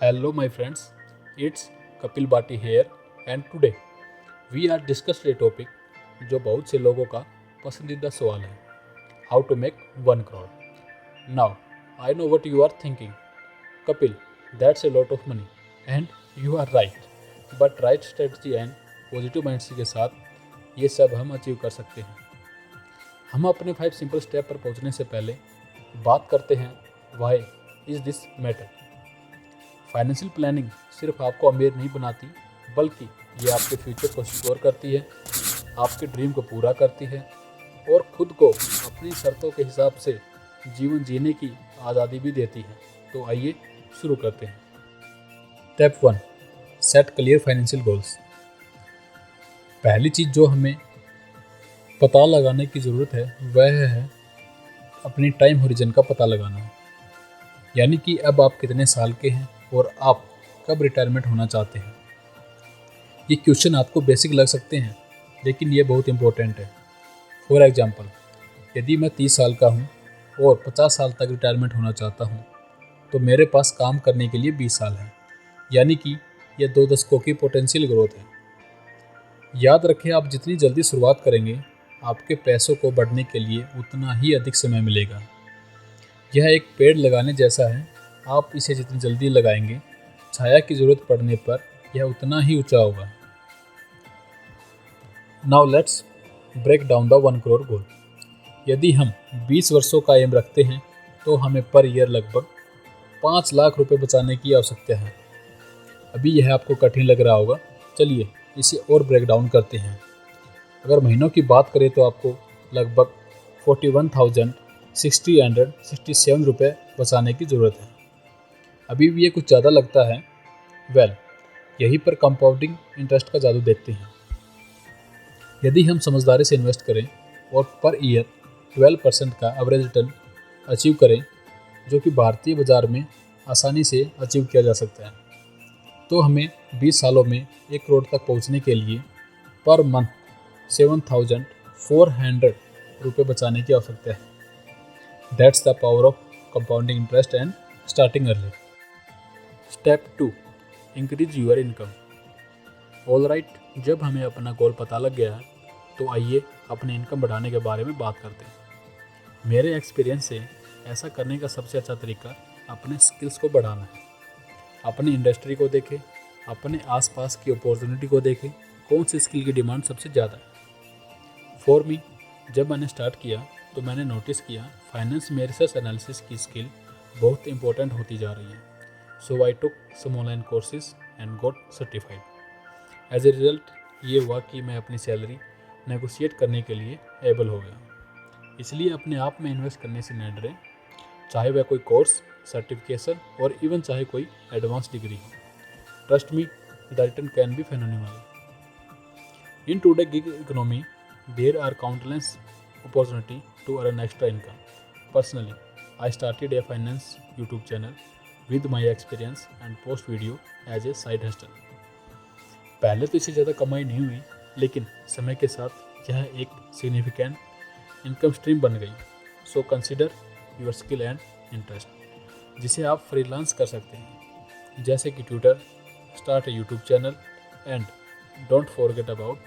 Hello, my friends. It's Kapil Bhati here, and today we are discussed a topic जो बहुत से लोगों का पसंदीदा सवाल है, how to make 1 crore. Now, I know what you are thinking. Kapil, that's a lot of money, and you are right. But right strategy and positive mindset के साथ ये सब हम अचीव कर सकते हैं. हम अपने 5 सिंपल स्टेप पर पहुंचने से पहले बात करते हैं why is this matter. Financial planning सिर्फ आपको अमीर नहीं बनाती, बल्कि ये आपके फ्यूचर को सिक्योर करती है, आपके ड्रीम को पूरा करती है और खुद को अपनी शर्तों के हिसाब से जीवन जीने की आज़ादी भी देती है. तो आइए शुरू करते हैं. Step 1, set clear financial goals. पहली चीज़ जो हमें पता लगाने की ज़रूरत है वह है अपनी टाइम होरिजन का पता लगाना. यानी कि अब आप कितने साल के हैं और आप कब रिटायरमेंट होना चाहते हैं. ये क्वेश्चन आपको बेसिक लग सकते हैं, लेकिन ये बहुत इंपॉर्टेंट है. फॉर एग्जांपल, यदि मैं 30 साल का हूँ और 50 साल तक रिटायरमेंट होना चाहता हूँ, तो मेरे पास काम करने के लिए 20 साल है. यानी कि यह 2 दशकों की पोटेंशियल ग्रोथ है. याद रखें, आप जितनी जल्दी शुरुआत करेंगे, आपके पैसों को बढ़ने के लिए उतना ही अधिक समय मिलेगा. यह एक पेड़ लगाने जैसा है. आप इसे जितनी जल्दी लगाएंगे, छाया की ज़रूरत पड़ने पर यह उतना ही ऊंचा होगा. Now let's break down the 1 crore goal. यदि हम 20 वर्षों का एम रखते हैं, तो हमें पर ईयर लगभग 5 लाख रुपए बचाने की आवश्यकता है. अभी यह आपको कठिन लग रहा होगा. चलिए इसे और ब्रेक डाउन करते हैं. अगर महीनों की बात करें तो आपको लगभग 41,667 रुपये बचाने की ज़रूरत है. अभी भी ये कुछ ज़्यादा लगता है. यहीं पर कंपाउंडिंग इंटरेस्ट का जादू देखते हैं. यदि हम समझदारी से इन्वेस्ट करें और पर ईयर 12% का एवरेज रिटर्न अचीव करें, जो कि भारतीय बाज़ार में आसानी से अचीव किया जा सकता है, तो हमें 20 सालों में 1 करोड़ तक पहुंचने के लिए पर मंथ 7,400 रुपये बचाने की आवश्यकता है. That's the power of compounding interest and starting early. Step 2, increase your income. All right, जब हमें अपना गोल पता लग गया है, तो आइए अपनी इनकम बढ़ाने के बारे में बात करते हैं. मेरे एक्सपीरियंस से ऐसा करने का सबसे अच्छा तरीका अपने स्किल्स को बढ़ाना है. अपनी इंडस्ट्री को देखें, अपने आसपास की अपॉर्चुनिटी को देखें, कौन सी स्किल की डिमांड सबसे ज़्यादा है. फॉर मी, जब मैंने स्टार्ट किया तो मैंने नोटिस किया फाइनेंस में रिसर्च एनालिसिस की स्किल बहुत इंपॉर्टेंट होती जा रही है. So I took some online courses and got certified. As a result ये हुआ कि मैं अपनी सैलरी नेगोशिएट करने के लिए एबल हो गया. इसलिए अपने आप में इन्वेस्ट करने से न डरें, चाहे वह कोई कोर्स, सर्टिफिकेशन और इवन चाहे कोई एडवांस डिग्री हो. Trust me, the return can be phenomenal. In today's gig economy, there are countless opportunities to earn extra income. Personally, I started a finance YouTube channel with my experience and post video as a side hustle. पहले तो इससे ज़्यादा कमाई नहीं हुई, लेकिन समय के साथ यह एक सिग्निफिकेंट इनकम स्ट्रीम बन गई. So consider your skill and interest, जिसे आप फ्रीलांस कर सकते हैं, जैसे कि tutor, start a YouTube channel and don't forget about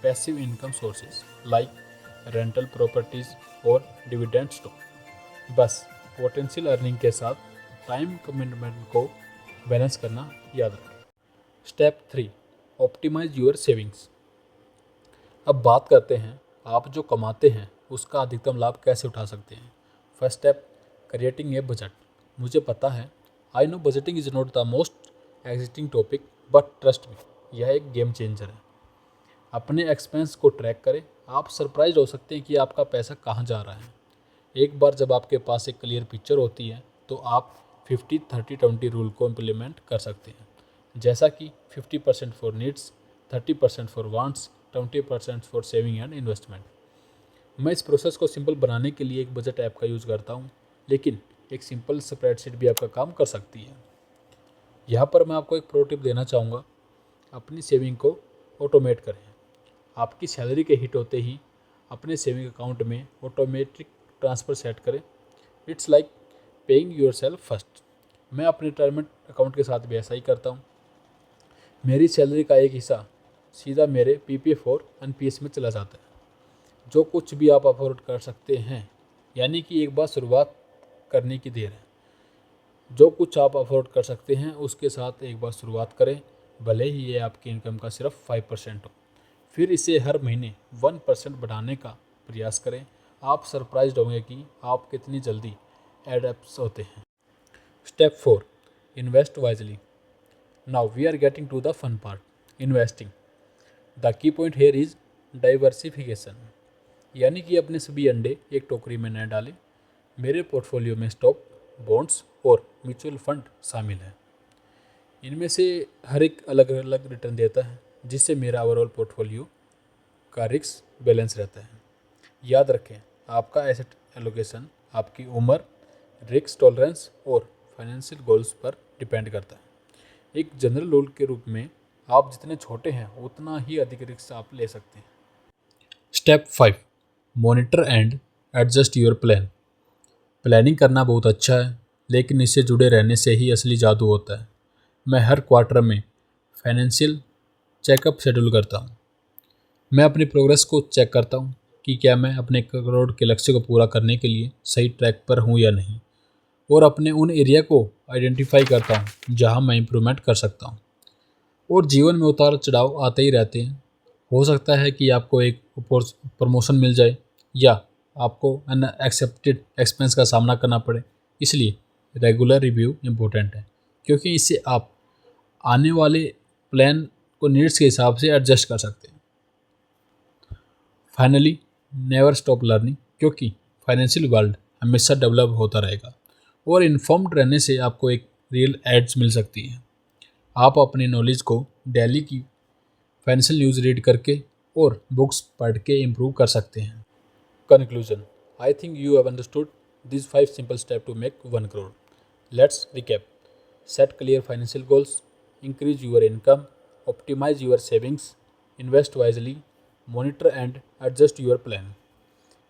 passive income sources like rental properties और डिविडेंड स्टॉक. बस पोटेंशियल अर्निंग के साथ टाइम कमिटमेंट को बैलेंस करना याद रखें. Step 3, optimise your savings. अब बात करते हैं आप जो कमाते हैं उसका अधिकतम लाभ कैसे उठा सकते हैं. First step, creating a budget. मुझे पता है, I know budgeting is not the most exciting topic, but trust me, यह एक गेम चेंजर है. अपने एक्सपेंस को ट्रैक करें. आप सरप्राइज हो सकते हैं कि आपका पैसा कहाँ जा रहा है. एक बार जब आपके पास एक क्लियर पिक्चर होती है, तो आप 50-30-20 रूल को इम्प्लीमेंट कर सकते हैं, जैसा कि 50% for needs, 30% for wants, 20% for saving and investment. मैं इस प्रोसेस को सिंपल बनाने के लिए एक बजट ऐप का यूज़ करता हूँ, लेकिन एक सिंपल स्प्रेडशीट भी आपका काम कर सकती है. यहाँ पर मैं आपको एक प्रो टिप देना चाहूँगा. अपनी सेविंग को ऑटोमेट करें. आपकी सैलरी के हिट होते ही अपने सेविंग अकाउंट में ऑटोमेटिक ट्रांसफ़र सेट करें. It's like paying your self first. मैं अपने रिटायरमेंट अकाउंट के साथ भी ऐसा ही करता हूँ। मेरी सैलरी का एक हिस्सा सीधा मेरे पीपीएफ और एनपीएस में चला जाता है। जो कुछ भी आप अफोर्ड कर सकते हैं, यानी कि एक बार शुरुआत करने की देर है। जो कुछ आप अफोर्ड कर सकते हैं उसके साथ एक बार शुरुआत करें, भले ही ये आपकी इनकम का सिर्फ 5% हो। फिर इसे हर महीने 1% बढ़ाने का प्रयास करें। आप सरप्राइज्ड होंगे कि आप कितनी जल्दी एडप्ट होते हैं। Step 4, invest wisely. Now we are getting to the fun part, investing. The key point here is diversification, यानी कि अपने सभी अंडे एक टोकरी में न डालें। मेरे पोर्टफोलियो में स्टॉक, बॉन्ड्स और म्यूचुअल फंड शामिल हैं। इनमें से हर एक अलग अलग रिटर्न देता है, जिससे मेरा ओवरऑल पोर्टफोलियो का रिस्क बैलेंस रहता है। याद रखें, आपका एसेट एलोकेशन आपकी उम्र, रिस्क टॉलरेंस और फाइनेंशियल गोल्स पर डिपेंड करता है। एक जनरल रूल के रूप में आप जितने छोटे हैं उतना ही अधिक रिस्क आप ले सकते हैं। Step 5, monitor and adjust your plan. Planning करना बहुत अच्छा है, लेकिन इससे जुड़े रहने से ही असली जादू होता है। मैं हर क्वार्टर में फाइनेंशियल चेकअप शेड्यूल करता हूँ। मैं अपनी प्रोग्रेस को चेक करता हूँ कि क्या मैं अपने करोड़ के लक्ष्य को पूरा करने के लिए सही ट्रैक पर हूँ या नहीं, और अपने उन एरिया को आइडेंटिफाई करता हूँ जहाँ मैं इम्प्रूवमेंट कर सकता हूँ। और जीवन में उतार चढ़ाव आते ही रहते हैं। हो सकता है कि आपको एक प्रमोशन मिल जाए या आपको अनएक्सेप्टेड एक्सपेंस का सामना करना पड़े। इसलिए रेगुलर रिव्यू इम्पोर्टेंट है, क्योंकि इससे आप आने वाले प्लान को नीड्स के हिसाब से एडजस्ट कर सकते हैं। फाइनली, नेवर स्टॉप लर्निंग, क्योंकि फाइनेंशियल वर्ल्ड हमेशा डेवलप होता रहेगा और इन्फॉर्म्ड रहने से आपको एक रियल एड्स मिल सकती है। आप अपने नॉलेज को डेली की फाइनेंशियल न्यूज़ रीड करके और बुक्स पढ़ के इम्प्रूव कर सकते हैं। Conclusion, I think you have understood these 5 simple steps to make 1 crore. Let's recap. Set clear financial goals, increase your income, optimize your savings, invest wisely, monitor and adjust your plan.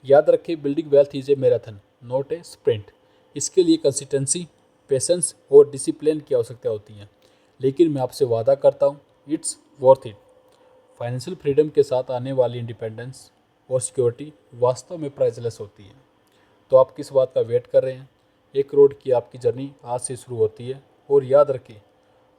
याद रखें, building wealth is a marathon, not a sprint. इसके लिए consistency, patience और discipline की आवश्यकता होती है, लेकिन मैं आपसे वादा करता हूँ, it's worth it. Financial freedom के साथ आने वाली इंडिपेंडेंस और सिक्योरिटी वास्तव में प्राइसलेस होती है। तो आप किस बात का वेट कर रहे हैं? 1 करोड़ की आपकी जर्नी आज से शुरू होती है। और याद रखें,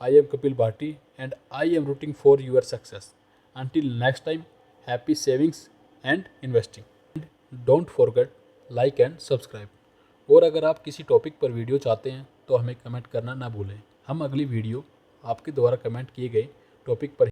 I am Kapil Bhati and I am rooting for your success. Until next time, happy savings and investing. Don't forget like and subscribe. और अगर आप किसी टॉपिक पर वीडियो चाहते हैं तो हमें कमेंट करना ना भूलें। हम अगली वीडियो आपके द्वारा कमेंट किए गए टॉपिक पर